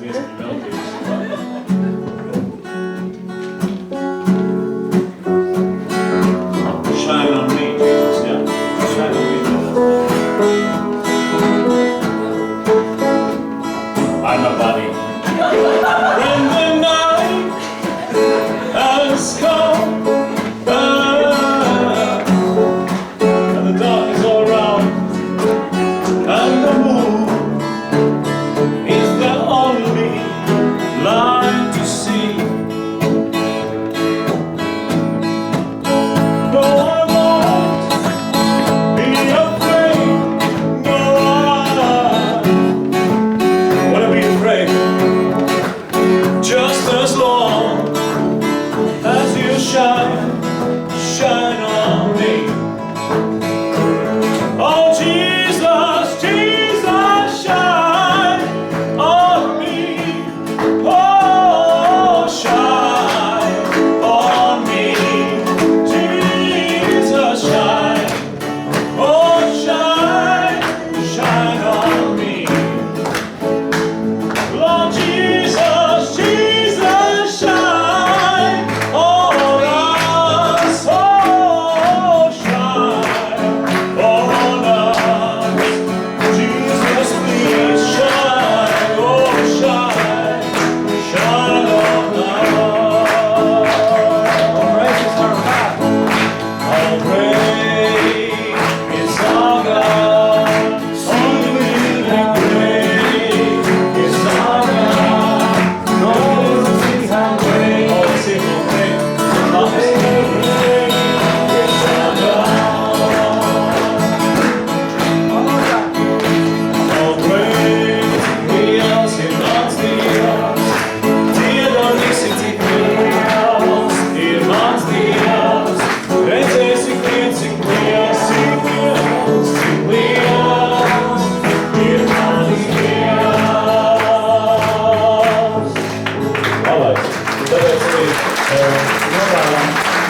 dziesmu melodijas. Shine on me, Jesus, jā. Shine on me. I'm a bunny. When the night has come and the dark is all around and the moon is the only light to see. No, I won't be afraid. No, I won't be afraid. Just as long as you shine on me. Oh Jesus, Jesus, shine on me. Oh, shine on me. Jesus, shine. Oh, shine on me. Lord Jesus, Jesus, shine on us. Oh, shine on us. Jesus, please shine. Oh, shine on us. All praises our God. All praise our God. Only the great is our God. No, see how great. Oh, let's see if we'll take all this great is our God. All praise Dios y más Dios. Dia donisi cik liels ir mans Dievs. Redzēsi, cik liels ir mans Dievs. Labais. Tāpēc arī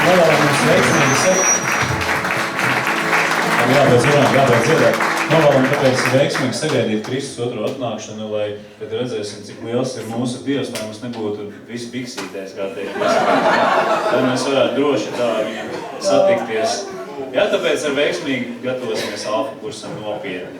novēlam mums veiksmīgi jābeidz dziedāt. Novēlam tāpēc veiksmīgi sagaidīt Kristus otro atnākšanu, lai, kad redzēsim, cik liels ir mūsu Dievs, lai mums nebūtu visi biksītēs, kā teikt. Lai mēs varētu droši tā ar viņu satikties. Jā, tāpēc ar veiksmīgi gatavosimies alfa kursam nopietni.